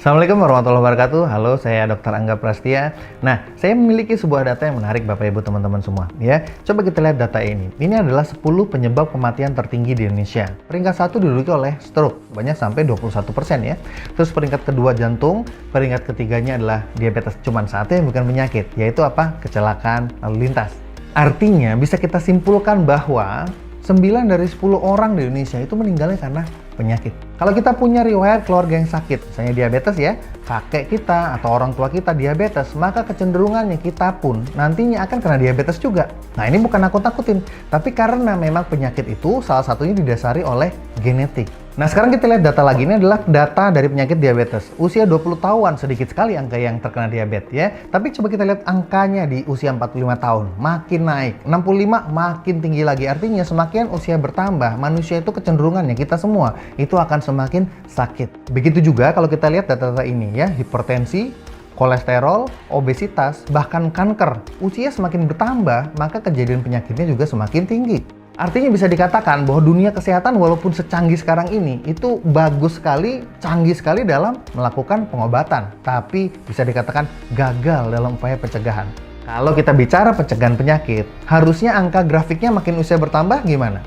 Assalamualaikum warahmatullahi wabarakatuh. Halo, saya Dr. Angga Prastia. Nah, saya memiliki sebuah data yang menarik Bapak Ibu teman-teman semua. Ya, coba kita lihat data ini. Ini adalah 10 penyebab kematian tertinggi di Indonesia. Peringkat 1 diduduki oleh stroke, banyak sampai 21% ya. Terus peringkat kedua jantung, peringkat ketiganya adalah diabetes. Cuman satu yang bukan penyakit, yaitu apa? Kecelakaan lalu lintas. Artinya bisa kita simpulkan bahwa 9 dari 10 orang di Indonesia itu meninggalnya karena penyakit. Kalau kita punya riwayat keluarga yang sakit, misalnya diabetes ya, kakek kita atau orang tua kita diabetes, maka kecenderungannya kita pun nantinya akan kena diabetes juga. Nah, ini bukan nakut-nakutin, tapi karena memang penyakit itu salah satunya didasari oleh genetik. Nah, sekarang kita lihat data lagi. Ini adalah data dari penyakit diabetes. Usia 20 tahun, sedikit sekali angka yang terkena diabetes ya. Tapi coba kita lihat angkanya di usia 45 tahun. Makin naik. 65 makin tinggi lagi. Artinya semakin usia bertambah, manusia itu kecenderungannya, kita semua, itu akan semakin sakit. Begitu juga kalau kita lihat data-data ini ya. Hipertensi, kolesterol, obesitas, bahkan kanker. Usia semakin bertambah, maka kejadian penyakitnya juga semakin tinggi. Artinya bisa dikatakan bahwa dunia kesehatan walaupun secanggih sekarang ini, itu bagus sekali, canggih sekali dalam melakukan pengobatan. Tapi bisa dikatakan gagal dalam upaya pencegahan. Kalau kita bicara pencegahan penyakit, harusnya angka grafiknya makin usia bertambah gimana?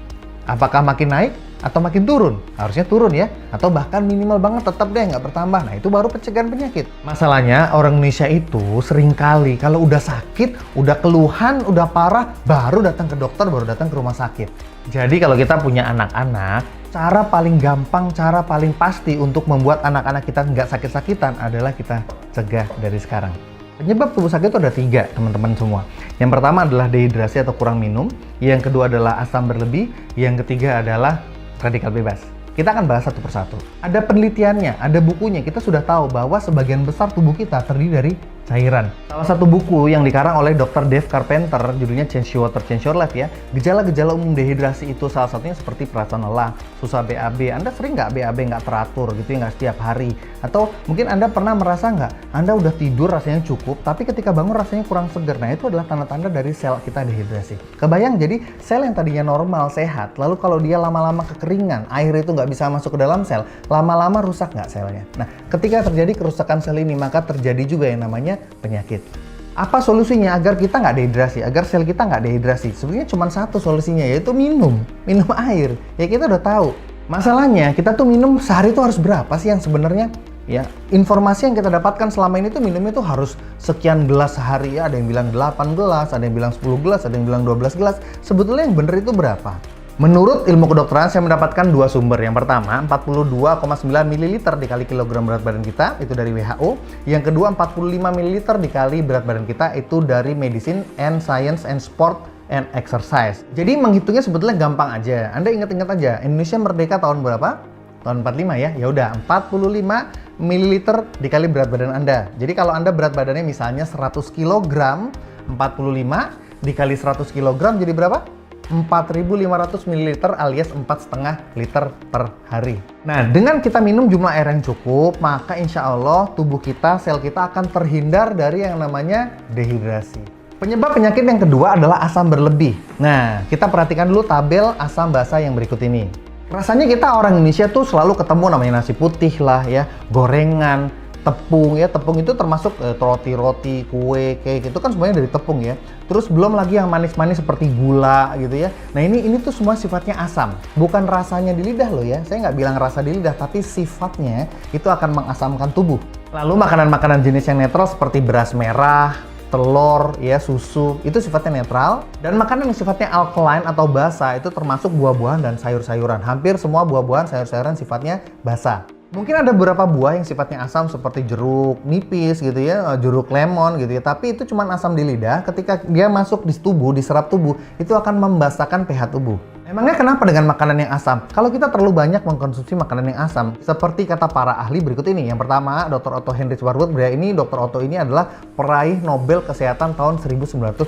Apakah makin naik atau makin turun? Harusnya turun ya, atau bahkan minimal banget tetap deh nggak bertambah. Nah, itu baru pencegahan penyakit. Masalahnya orang Indonesia itu seringkali kalau udah sakit, udah keluhan, udah parah, baru datang ke dokter, baru datang ke rumah sakit. Jadi kalau kita punya anak-anak, cara paling gampang, cara paling pasti untuk membuat anak-anak kita nggak sakit-sakitan adalah kita cegah dari sekarang. Penyebab tubuh sakit itu ada 3, teman-teman semua. Yang pertama adalah dehidrasi atau kurang minum. Yang kedua adalah asam berlebih. Yang ketiga adalah radikal bebas. Kita akan bahas satu persatu. Ada penelitiannya, ada bukunya. Kita sudah tahu bahwa sebagian besar tubuh kita terdiri dari cairan. Salah satu buku yang dikarang oleh Dr. Dave Carpenter, judulnya Change Your Water, Change Your Life ya. Gejala-gejala umum dehidrasi itu salah satunya seperti perasaan lelah, susah BAB. Anda sering nggak BAB nggak teratur gitu ya, nggak setiap hari? Atau mungkin Anda pernah merasa nggak, Anda udah tidur rasanya cukup, tapi ketika bangun rasanya kurang segar. Nah, itu adalah tanda-tanda dari sel kita dehidrasi. Kebayang, jadi sel yang tadinya normal, sehat, lalu kalau dia lama-lama kekeringan, air itu nggak bisa masuk ke dalam sel, lama-lama rusak nggak selnya? Nah, ketika terjadi kerusakan sel ini, maka terjadi juga yang namanya penyakit. Apa solusinya agar kita nggak dehidrasi, agar sel kita nggak dehidrasi? Sebenarnya cuma satu solusinya, yaitu minum air. Ya, kita udah tahu. Masalahnya kita tuh minum sehari tuh harus berapa sih yang sebenarnya? Ya, informasi yang kita dapatkan selama ini tuh minumnya tuh harus sekian gelas sehari ya. Ada yang bilang 8 gelas, ada yang bilang 10 gelas, ada yang bilang 12 gelas. Sebetulnya yang benar itu berapa? Menurut ilmu kedokteran, saya mendapatkan 2 sumber. Yang pertama, 42,9 ml dikali kilogram berat badan kita, itu dari WHO. Yang kedua, 45 ml dikali berat badan kita, itu dari Medicine and Science and Sport and Exercise. Jadi menghitungnya sebetulnya gampang aja. Anda ingat-ingat aja, Indonesia merdeka tahun berapa? Tahun 45 ya. Ya udah, 45 ml dikali berat badan Anda. Jadi kalau Anda berat badannya misalnya 100 kg, 45 dikali 100 kg jadi berapa? 4.500 ml alias 4,5 liter per hari. Nah, dengan kita minum jumlah air yang cukup, maka insya Allah tubuh kita, sel kita akan terhindar dari yang namanya dehidrasi. Penyebab penyakit yang kedua adalah asam berlebih. Nah, kita perhatikan dulu tabel asam basa yang berikut ini. Rasanya kita orang Indonesia tuh selalu ketemu namanya nasi putih lah ya, gorengan, tepung ya. Tepung itu termasuk roti-roti, kue, cake, itu kan semuanya dari tepung ya. Terus belum lagi yang manis-manis seperti gula gitu ya. Nah, ini tuh semua sifatnya asam. Bukan rasanya di lidah loh ya. Saya nggak bilang rasa di lidah, tapi sifatnya itu akan mengasamkan tubuh. Lalu makanan-makanan jenis yang netral seperti beras merah, telur, ya, susu, itu sifatnya netral. Dan makanan yang sifatnya alkaline atau basa itu termasuk buah-buahan dan sayur-sayuran. Hampir semua buah-buahan, sayur-sayuran sifatnya basa. Mungkin ada beberapa buah yang sifatnya asam seperti jeruk nipis gitu ya, jeruk lemon gitu ya. Tapi itu cuma asam di lidah, ketika dia masuk di tubuh, diserap tubuh, itu akan membasahkan pH tubuh. Emangnya kenapa dengan makanan yang asam? Kalau kita terlalu banyak mengkonsumsi makanan yang asam, seperti kata para ahli berikut ini. Yang pertama, Dr. Otto Heinrich Warburg. Dr. Otto ini adalah peraih Nobel Kesehatan tahun 1931.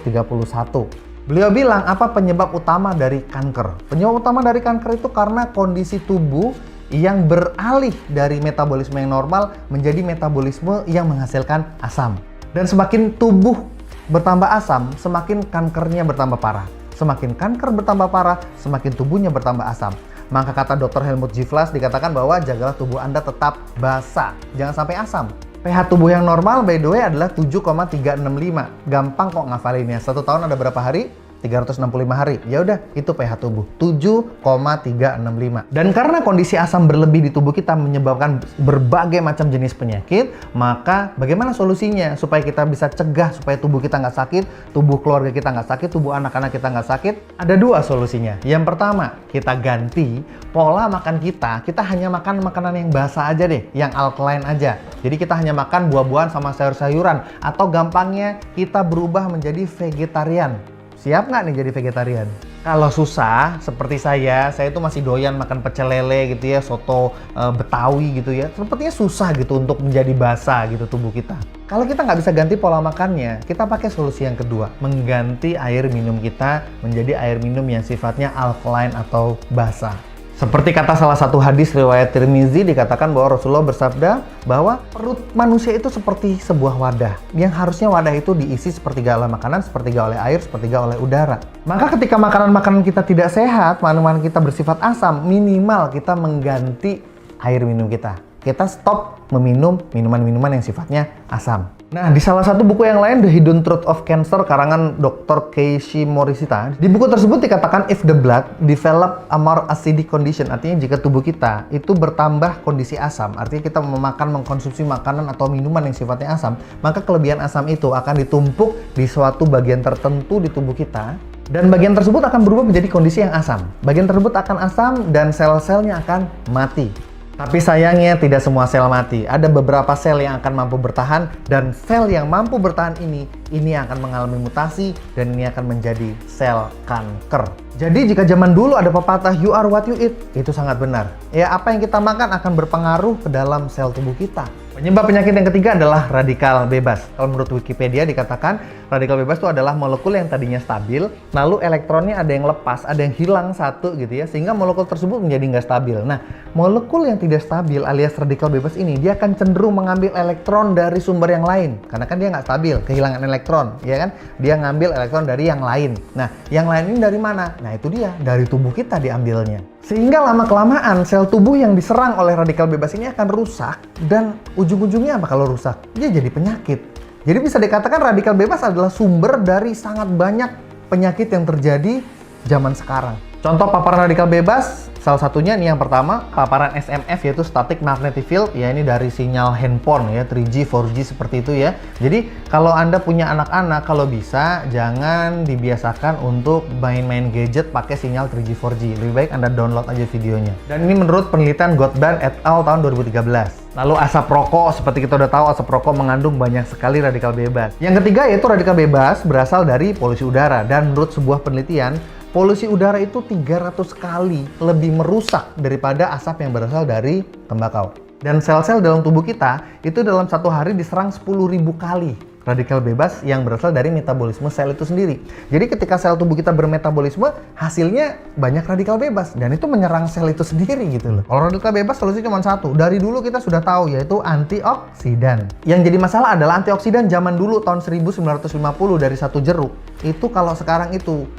Beliau bilang, apa penyebab utama dari kanker? Penyebab utama dari kanker itu karena kondisi tubuh yang beralih dari metabolisme yang normal menjadi metabolisme yang menghasilkan asam. Dan semakin tubuh bertambah asam, semakin kankernya bertambah parah. Semakin kanker bertambah parah, semakin tubuhnya bertambah asam. Maka kata Dr. Helmut Givlas dikatakan bahwa jagalah tubuh Anda tetap basah, jangan sampai asam. pH tubuh yang normal by the way adalah 7,365. Gampang kok ngafalinnya. 1 tahun ada berapa hari? 365 hari. Ya udah, itu pH tubuh 7,365. Dan karena kondisi asam berlebih di tubuh kita menyebabkan berbagai macam jenis penyakit, maka bagaimana solusinya supaya kita bisa cegah supaya tubuh kita nggak sakit, tubuh keluarga kita nggak sakit, tubuh anak-anak kita nggak sakit? Ada 2 solusinya. Yang pertama, kita ganti pola makan kita. Kita hanya makan makanan yang basah aja deh, yang alkaline aja. Jadi kita hanya makan buah-buahan sama sayur-sayuran, atau gampangnya kita berubah menjadi vegetarian. Siap nggak nih jadi vegetarian? Kalau susah, seperti saya itu masih doyan makan pecel lele gitu ya, soto Betawi gitu ya. Sepertinya susah gitu untuk menjadi basah gitu tubuh kita. Kalau kita nggak bisa ganti pola makannya, kita pakai solusi yang kedua. Mengganti air minum kita menjadi air minum yang sifatnya alkaline atau basah. Seperti kata salah satu hadis riwayat Tirmizi, dikatakan bahwa Rasulullah bersabda bahwa perut manusia itu seperti sebuah wadah yang harusnya wadah itu diisi sepertiga oleh makanan, sepertiga oleh air, sepertiga oleh udara. Maka ketika makanan-makanan kita tidak sehat, makanan kita bersifat asam, minimal kita mengganti air minum kita. Kita stop meminum minuman-minuman yang sifatnya asam. Nah, di salah satu buku yang lain, The Hidden Truth of Cancer, karangan Dr. Keiichi Morishita, di buku tersebut dikatakan if the blood develop a more acidic condition, artinya jika tubuh kita itu bertambah kondisi asam, artinya kita mengkonsumsi makanan atau minuman yang sifatnya asam, maka kelebihan asam itu akan ditumpuk di suatu bagian tertentu di tubuh kita, dan bagian tersebut akan berubah menjadi kondisi yang asam. Bagian tersebut akan asam dan sel-selnya akan mati. Tapi sayangnya tidak semua sel mati. Ada beberapa sel yang akan mampu bertahan, dan sel yang mampu bertahan ini akan mengalami mutasi dan ini akan menjadi sel kanker. Jadi jika zaman dulu ada pepatah you are what you eat, itu sangat benar. Ya, apa yang kita makan akan berpengaruh ke dalam sel tubuh kita. Penyebab penyakit yang ketiga adalah radikal bebas. Kalau menurut Wikipedia dikatakan radikal bebas itu adalah molekul yang tadinya stabil, lalu elektronnya ada yang lepas, ada yang hilang satu gitu ya, sehingga molekul tersebut menjadi nggak stabil. Nah, molekul yang tidak stabil alias radikal bebas ini, dia akan cenderung mengambil elektron dari sumber yang lain. Karena kan dia nggak stabil, kehilangan elektron, ya kan? Dia ngambil elektron dari yang lain. Nah, yang lain ini dari mana? Nah, itu dia, dari tubuh kita diambilnya. Sehingga lama-kelamaan sel tubuh yang diserang oleh radikal bebas ini akan rusak, dan ujung-ujungnya apa kalau rusak? Dia jadi penyakit. Jadi bisa dikatakan radikal bebas adalah sumber dari sangat banyak penyakit yang terjadi zaman sekarang. Contoh paparan radikal bebas, salah satunya ini yang pertama, paparan SMF yaitu static magnetic field, ya ini dari sinyal handphone ya, 3G, 4G seperti itu ya. Jadi kalau Anda punya anak-anak, kalau bisa jangan dibiasakan untuk main-main gadget pakai sinyal 3G, 4G. Lebih baik Anda download aja videonya. Dan ini menurut penelitian Gottband et al. Tahun 2013. Lalu asap rokok, seperti kita udah tahu asap rokok mengandung banyak sekali radikal bebas. Yang ketiga yaitu radikal bebas berasal dari polusi udara, dan menurut sebuah penelitian, polusi udara itu 300 kali lebih merusak daripada asap yang berasal dari tembakau. Dan sel-sel dalam tubuh kita itu dalam satu hari diserang 10.000 kali radikal bebas yang berasal dari metabolisme sel itu sendiri. Jadi ketika sel tubuh kita bermetabolisme, hasilnya banyak radikal bebas, dan itu menyerang sel itu sendiri gitu loh. Kalau radikal bebas solusinya cuma satu. Dari dulu kita sudah tahu, yaitu antioksidan. Yang jadi masalah adalah antioksidan zaman dulu tahun 1950 dari satu jeruk. Itu kalau sekarang itu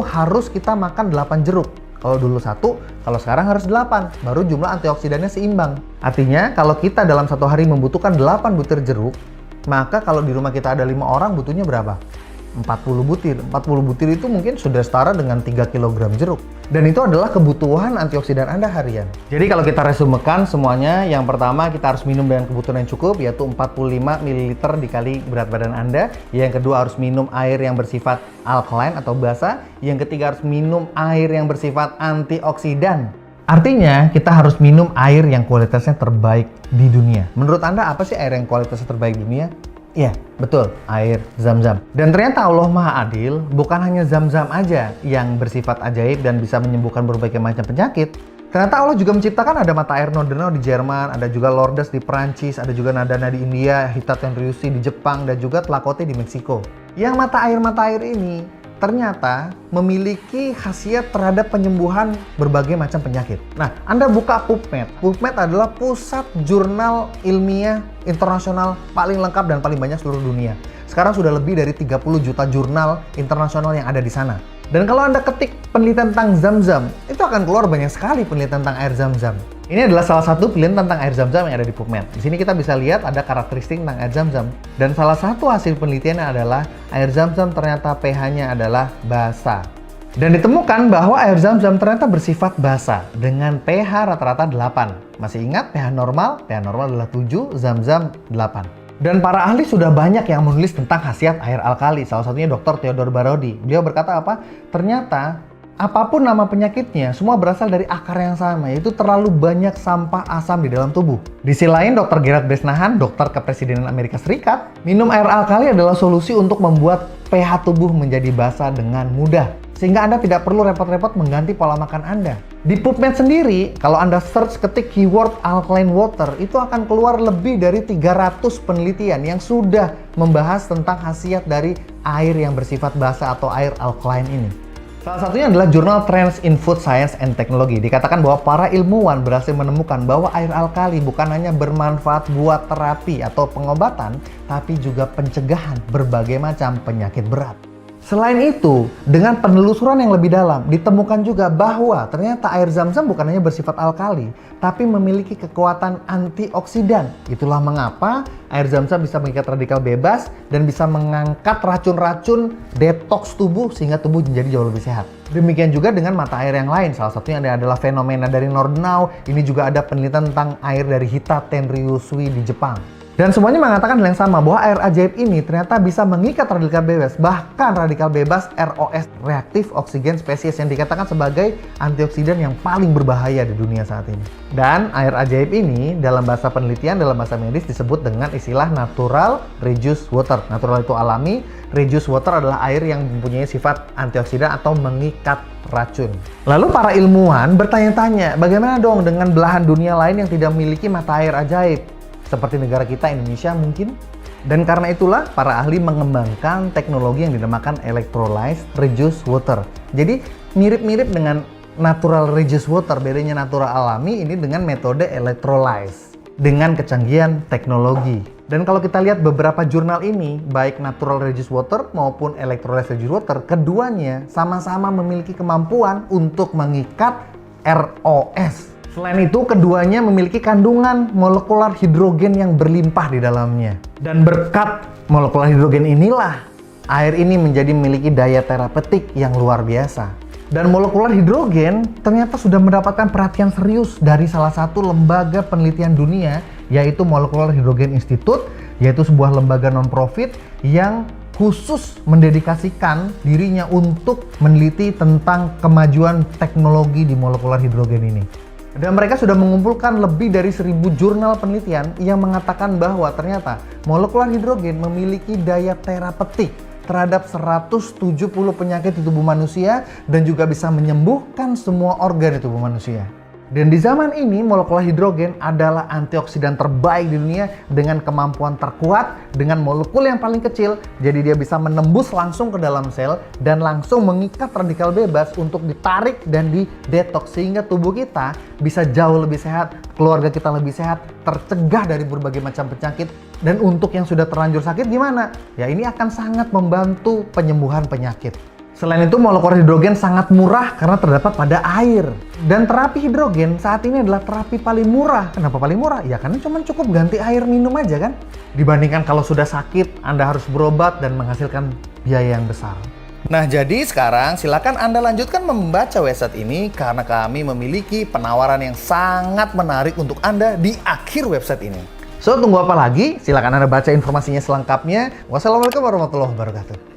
harus kita makan 8 jeruk. Kalau dulu 1, kalau sekarang harus 8. Baru jumlah antioksidannya seimbang. Artinya kalau kita dalam satu hari membutuhkan 8 butir jeruk, maka kalau di rumah kita ada 5 orang, butuhnya berapa? 40 butir. 40 butir itu mungkin sudah setara dengan 3 kg jeruk. Dan itu adalah kebutuhan antioksidan Anda harian. Jadi kalau kita resumekan semuanya, yang pertama kita harus minum dengan kebutuhan yang cukup, yaitu 45 ml dikali berat badan Anda. Yang kedua harus minum air yang bersifat alkaline atau basa. Yang ketiga harus minum air yang bersifat antioksidan. Artinya, kita harus minum air yang kualitasnya terbaik di dunia. Menurut Anda, apa sih air yang kualitasnya terbaik di dunia? Iya, betul, air Zam-Zam. Dan ternyata Allah Maha Adil, bukan hanya Zam-Zam aja yang bersifat ajaib dan bisa menyembuhkan berbagai macam penyakit. Ternyata Allah juga menciptakan ada mata air Nordernau di Jerman, ada juga Lourdes di Perancis, ada juga Nadana di India, Hitattenriusi di Jepang, dan juga Tlacote di Meksiko. Yang mata air ini ternyata memiliki khasiat terhadap penyembuhan berbagai macam penyakit. Nah, Anda buka PubMed. PubMed adalah pusat jurnal ilmiah internasional paling lengkap dan paling banyak seluruh dunia. Sekarang sudah lebih dari 30 juta jurnal internasional yang ada di sana. Dan kalau Anda ketik penelitian tentang Zam-Zam, itu akan keluar banyak sekali penelitian tentang air Zam-Zam. Ini adalah salah satu penelitian tentang air Zam-Zam yang ada di PubMed. Di sini kita bisa lihat ada karakteristik tentang air Zam-Zam. Dan salah satu hasil penelitiannya adalah air Zam-Zam ternyata pH-nya adalah basa. Dan ditemukan bahwa air Zam-Zam ternyata bersifat basa dengan pH rata-rata 8. Masih ingat pH normal? pH normal adalah 7, Zam-Zam 8. Dan para ahli sudah banyak yang menulis tentang khasiat air alkali. Salah satunya Dr. Theodore Barodi. Beliau berkata apa? Ternyata apapun nama penyakitnya, semua berasal dari akar yang sama, yaitu terlalu banyak sampah asam di dalam tubuh. Di sisi lain, Dr. Gerard Bresnahan, dokter kepresidenan Amerika Serikat, minum air alkali adalah solusi untuk membuat pH tubuh menjadi basa dengan mudah. Sehingga Anda tidak perlu repot-repot mengganti pola makan Anda. Di PubMed sendiri, kalau Anda search ketik keyword alkaline water, itu akan keluar lebih dari 300 penelitian yang sudah membahas tentang khasiat dari air yang bersifat basa atau air alkaline ini. Salah satunya adalah jurnal Trends in Food Science and Technology. Dikatakan bahwa para ilmuwan berhasil menemukan bahwa air alkali bukan hanya bermanfaat buat terapi atau pengobatan, tapi juga pencegahan berbagai macam penyakit berat. Selain itu, dengan penelusuran yang lebih dalam, ditemukan juga bahwa ternyata air Zam-Zam bukan hanya bersifat alkali, tapi memiliki kekuatan antioksidan. Itulah mengapa air Zam-Zam bisa mengikat radikal bebas dan bisa mengangkat racun-racun detoks tubuh sehingga tubuh menjadi jauh lebih sehat. Demikian juga dengan mata air yang lain, salah satunya adalah fenomena dari Nordenau. Ini juga ada penelitian tentang air dari Hita Tenryusui di Jepang. Dan semuanya mengatakan hal yang sama, bahwa air ajaib ini ternyata bisa mengikat radikal bebas, bahkan radikal bebas ROS, reaktif oksigen spesies, yang dikatakan sebagai antioksidan yang paling berbahaya di dunia saat ini. Dan air ajaib ini dalam bahasa penelitian, dalam bahasa medis disebut dengan istilah natural reduced water. Natural itu alami, reduced water adalah air yang mempunyai sifat antioksidan atau mengikat racun. Lalu para ilmuwan bertanya-tanya, bagaimana dong dengan belahan dunia lain yang tidak memiliki mata air ajaib? Seperti negara kita, Indonesia mungkin. Dan karena itulah para ahli mengembangkan teknologi yang dinamakan electrolyzed reduced water. Jadi mirip-mirip dengan natural reduced water, bedanya natural alami ini dengan metode electrolyze dengan kecanggihan teknologi. Dan kalau kita lihat beberapa jurnal ini, baik natural reduced water maupun electrolyzed reduced water, keduanya sama-sama memiliki kemampuan untuk mengikat ROS. Selain itu, keduanya memiliki kandungan molekular hidrogen yang berlimpah di dalamnya. Dan berkat molekular hidrogen inilah, air ini menjadi memiliki daya terapeutik yang luar biasa. Dan molekular hidrogen ternyata sudah mendapatkan perhatian serius dari salah satu lembaga penelitian dunia, yaitu Molecular Hydrogen Institute, yaitu sebuah lembaga non-profit yang khusus mendedikasikan dirinya untuk meneliti tentang kemajuan teknologi di molekular hidrogen ini. Dan mereka sudah mengumpulkan lebih dari 1000 jurnal penelitian yang mengatakan bahwa ternyata molekular hidrogen memiliki daya terapeutik terhadap 170 penyakit di tubuh manusia dan juga bisa menyembuhkan semua organ di tubuh manusia. Dan di zaman ini, molekular hidrogen adalah antioksidan terbaik di dunia dengan kemampuan terkuat, dengan molekul yang paling kecil, jadi dia bisa menembus langsung ke dalam sel dan langsung mengikat radikal bebas untuk ditarik dan didetoks, sehingga tubuh kita bisa jauh lebih sehat, keluarga kita lebih sehat, tercegah dari berbagai macam penyakit. Dan untuk yang sudah terlanjur sakit gimana? Ya ini akan sangat membantu penyembuhan penyakit. Selain itu, molekular hidrogen sangat murah karena terdapat pada air. Dan terapi hidrogen saat ini adalah terapi paling murah. Kenapa paling murah? Ya karena cuma cukup ganti air minum aja kan. Dibandingkan kalau sudah sakit, Anda harus berobat dan menghasilkan biaya yang besar. Nah, jadi sekarang silakan Anda lanjutkan membaca website ini karena kami memiliki penawaran yang sangat menarik untuk Anda di akhir website ini. So, tunggu apa lagi? Silakan Anda baca informasinya selengkapnya. Wassalamualaikum warahmatullahi wabarakatuh.